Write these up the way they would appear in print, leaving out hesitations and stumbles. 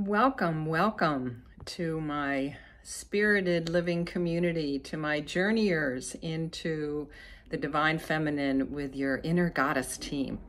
Welcome, welcome to my spirited living community, to my journeyers into the divine feminine with your inner goddess team.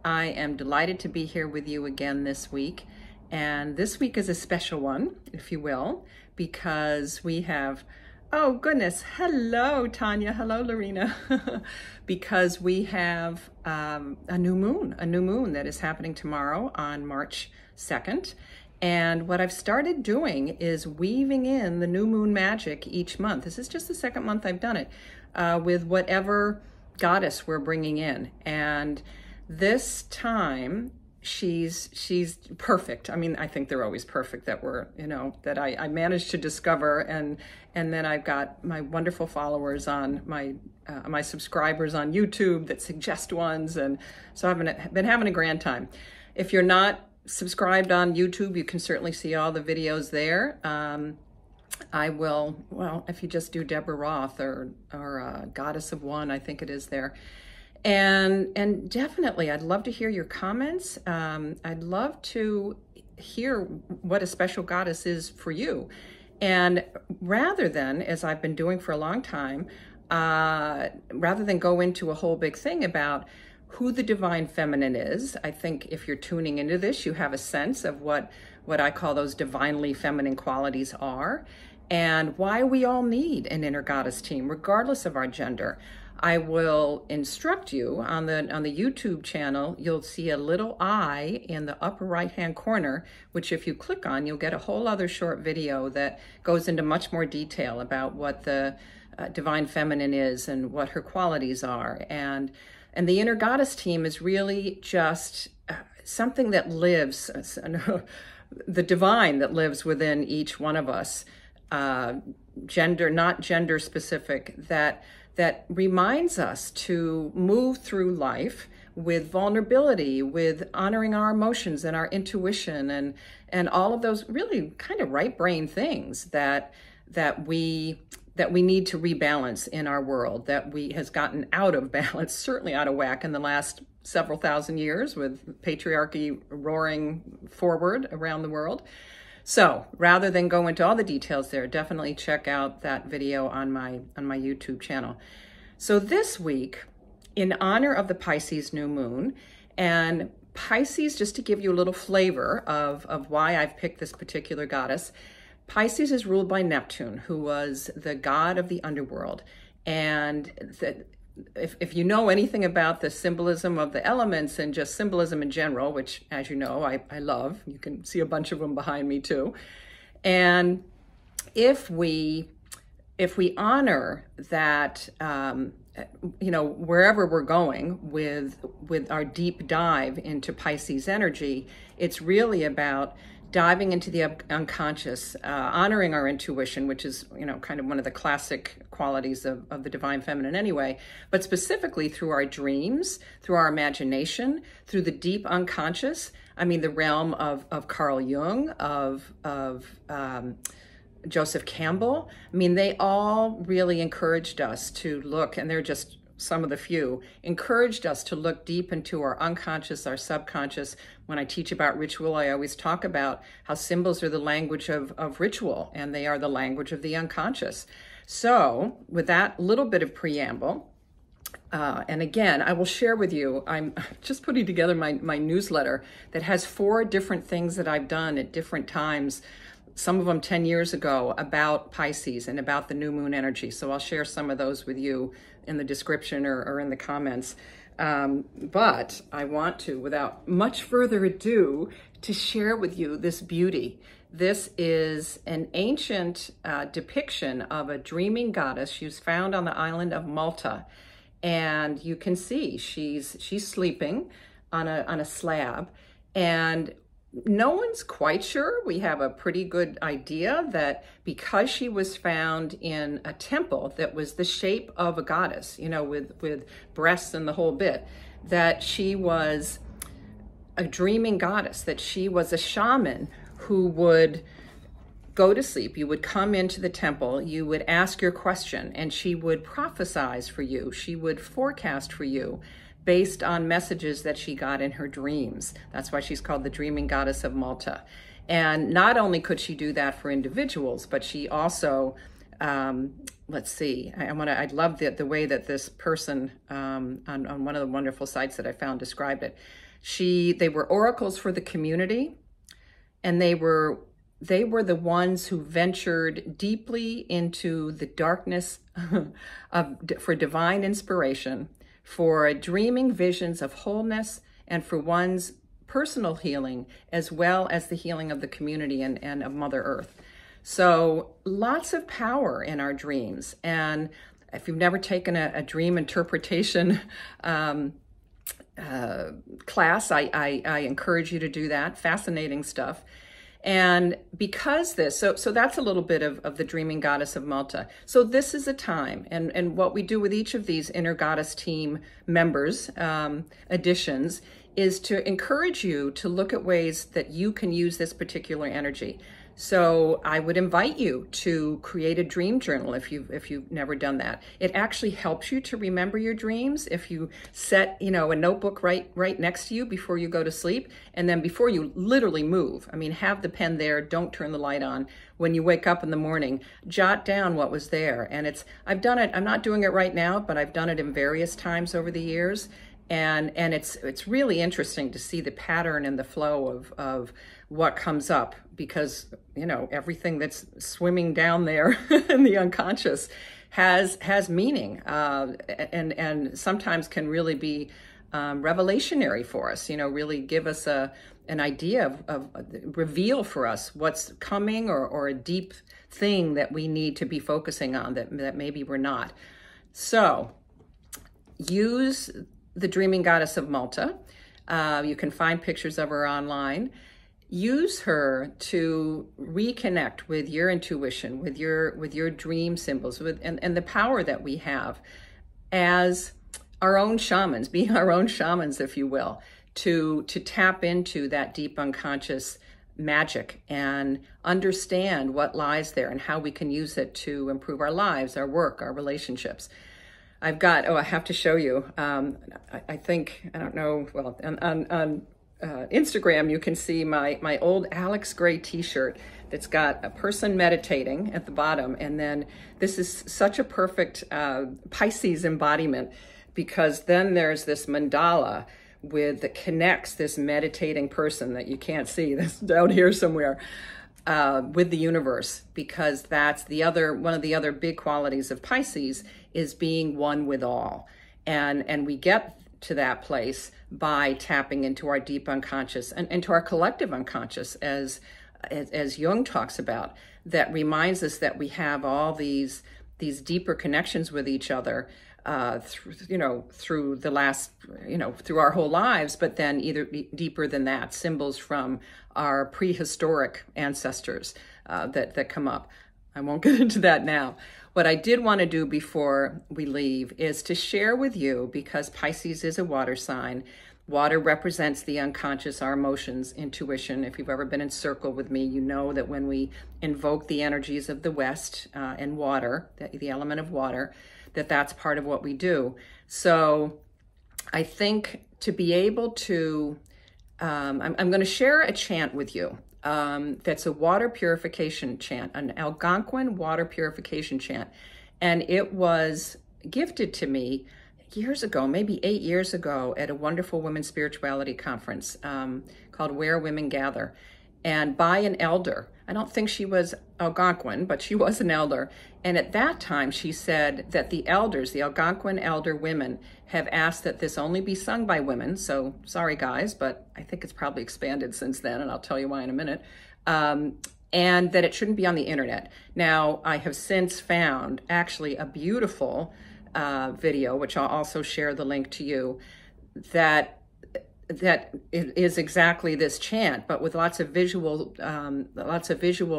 I am delighted to be here with you again this week. And this week is a special one, if you will, because we have, oh goodness, hello Tanya, hello Lorena, because we have a new moon that is happening tomorrow on March 2nd. And what I've started doing is weaving in the new moon magic each month. This is just the second month I've done it, with whatever goddess we're bringing in. And this time, she's perfect. I mean, I think they're always perfect that that I managed to discover. And then I've got my wonderful followers on my subscribers on YouTube that suggest ones. And so I've been having a grand time. If you're not subscribed on YouTube, you can certainly see all the videos there. I will, well, if you just do Deborah Roth or Goddess of One, I think it is there. And definitely, I'd love to hear your comments. I'd love to hear what a special goddess is for you. And rather than, as I've been doing for a long time, rather than go into a whole big thing about who the divine feminine is, I think if you're tuning into this, you have a sense of what I call those divinely feminine qualities are, and why we all need an inner goddess team, regardless of our gender. I will instruct you on the YouTube channel. You'll see a little eye in the upper right-hand corner, which if you click on, you'll get a whole other short video that goes into much more detail about what the divine feminine is and what her qualities are. And the inner goddess team is really just something that lives, the divine that lives within each one of us, gender, not gender specific, that reminds us to move through life with vulnerability, with honoring our emotions and our intuition and all of those really kind of right brain things that we need to rebalance in our world, that has gotten out of balance, certainly out of whack in the last several thousand years with patriarchy roaring forward around the world. So rather than go into all the details there, definitely check out that video on my YouTube channel. So this week, in honor of the Pisces New Moon, and Pisces, just to give you a little flavor of why I've picked this particular goddess, Pisces is ruled by Neptune, who was the god of the underworld. And if you know anything about the symbolism of the elements and just symbolism in general, which, as you know, I love, you can see a bunch of them behind me too. And if we honor that, wherever we're going with our deep dive into Pisces energy, it's really about diving into the unconscious, honoring our intuition, which is, kind of one of the classic qualities of the divine feminine anyway, but specifically through our dreams, through our imagination, through the deep unconscious. I mean, the realm of Carl Jung, of Joseph Campbell. I mean, they all really encouraged us to look, and they're just some of the few, encouraged us to look deep into our unconscious, our subconscious. When I teach about ritual, I always talk about how symbols are the language of ritual, and they are the language of the unconscious. So with that little bit of preamble, and again, I will share with you, I'm just putting together my newsletter that has 4 different things that I've done at different times, some of them 10 years ago, about Pisces and about the new moon energy. So I'll share some of those with you in the description or in the comments. But I want to, without much further ado, to share with you this beauty. This is an ancient depiction of a dreaming goddess. She was found on the island of Malta. And you can see she's sleeping on a slab. And no one's quite sure. We have a pretty good idea that because she was found in a temple that was the shape of a goddess, with breasts and the whole bit, that she was a dreaming goddess, that she was a shaman who would go to sleep. You would come into the temple, you would ask your question, and she would prophesize for you. She would forecast for you based on messages that she got in her dreams. That's why she's called the Dreaming Goddess of Malta. And not only could she do that for individuals, but she also, let's see, I love the way that this person on one of the wonderful sites that I found described it. They were oracles for the community, and they were the ones who ventured deeply into the darkness for divine inspiration, for dreaming visions of wholeness, and for one's personal healing, as well as the healing of the community and of Mother Earth. So lots of power in our dreams. And if you've never taken a dream interpretation class, I encourage you to do that. Fascinating stuff. And because so that's a little bit of the Dreaming Goddess of Malta. So this is a time, and what we do with each of these Inner Goddess team members, additions, is to encourage you to look at ways that you can use this particular energy. So I would invite you to create a dream journal if you've never done that. It actually helps you to remember your dreams if you set, a notebook right next to you before you go to sleep, and then before you literally move. I mean, have the pen there, don't turn the light on. When you wake up in the morning, jot down what was there. And I've done it, I'm not doing it right now, but I've done it in various times over the years. And it's really interesting to see the pattern and the flow of what comes up, because everything that's swimming down there in the unconscious has meaning, and sometimes can really be revelationary for us. Really give us an idea of reveal for us what's coming, or a deep thing that we need to be focusing on that maybe we're not. So use the Dreaming Goddess of Malta. You can find pictures of her online. Use her to reconnect with your intuition, with your dream symbols, and the power that we have as our own shamans, being our own shamans, if you will, to tap into that deep unconscious magic and understand what lies there and how we can use it to improve our lives, our work, our relationships. I have to show you. I think, I don't know, well, on Instagram, you can see my old Alex Gray t-shirt that's got a person meditating at the bottom. And then this is such a perfect Pisces embodiment, because then there's this mandala that connects this meditating person that you can't see, that's down here somewhere, with the universe, because that's one of the other big qualities of Pisces is being one with all. And we get to that place by tapping into our deep unconscious and into our collective unconscious, as Jung talks about, that reminds us that we have all these deeper connections with each other through the last, through our whole lives, but then either deeper than that, symbols from our prehistoric ancestors that come up. I won't get into that now. What I did want to do before we leave is to share with you, because Pisces is a water sign. Water represents the unconscious, our emotions, intuition. If you've ever been in circle with me, you know that when we invoke the energies of the West and water, the element of water, that's part of what we do. So I think to be able to, I'm going to share a chant with you. That's a water purification chant, an Algonquin water purification chant. And it was gifted to me years ago, maybe 8 years ago, at a wonderful women's spirituality conference called Where Women Gather, and by an elder. I don't think she was Algonquin, but she was an elder. And at that time, she said that the elders, the Algonquin elder women, have asked that this only be sung by women. So sorry, guys, but I think it's probably expanded since then, and I'll tell you why in a minute. And that it shouldn't be on the internet. Now, I have since found actually a beautiful video, which I'll also share the link to you, that is exactly this chant, but with lots of visual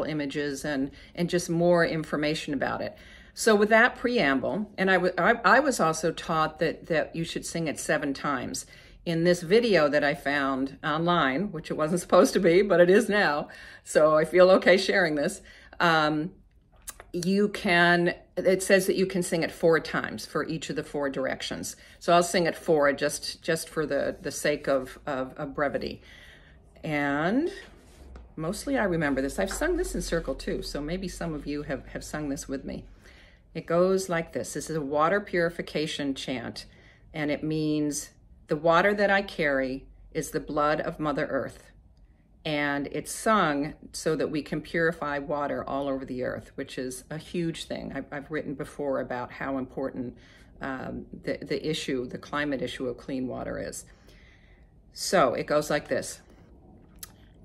images and just more information about it. So with that preamble, and I was also taught that you should sing it 7 times. In this video that I found online, which it wasn't supposed to be, but it is now, so I feel okay sharing this. it says that you can sing it 4 times for each of the 4 directions. So I'll sing it 4 just for the sake of brevity. And mostly I remember this. I've sung this in circle too, so maybe some of you have sung this with me. It goes like this. This is a water purification chant, and it means the water that I carry is the blood of Mother Earth. And it's sung so that we can purify water all over the earth, which is a huge thing. I've written before about how important the climate issue of clean water is. So it goes like this.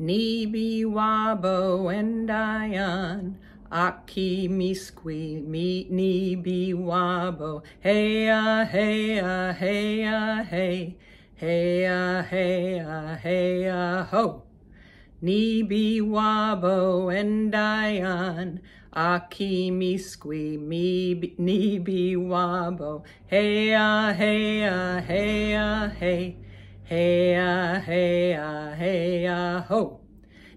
Nibi wabo endayan, aki miskwi mi nibi wabo, heya heya heya hey, heya heya heya ho. Nibi wabo endayan, aki miskwi mi nibi wabo, heya heya heya hey, heya heya heya ho.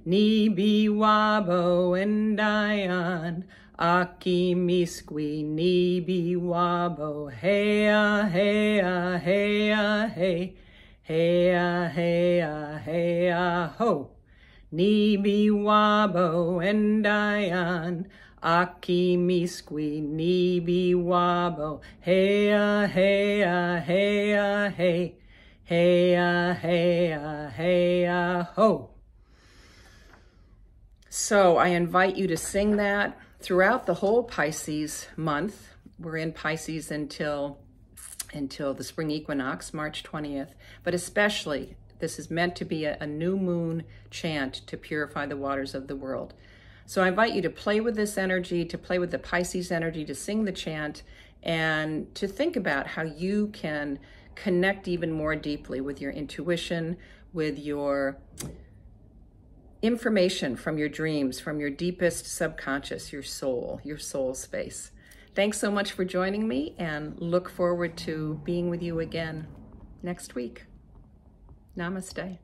Nibi wabo endayan, aki miskwi nibi wabo, heya heya heya hey, heya heya heya ho. Nibi wabo endayan, aki miskwi nibi wabo, heya heya heya hey, heya heya heya ho. So I invite you to sing that throughout the whole Pisces month. We're in Pisces until the spring equinox, March 20th, but especially this is meant to be a new moon chant to purify the waters of the world. So I invite you to play with this energy, to play with the Pisces energy, to sing the chant, and to think about how you can connect even more deeply with your intuition, with your information from your dreams, from your deepest subconscious, your soul space. Thanks so much for joining me, and look forward to being with you again next week. Namaste.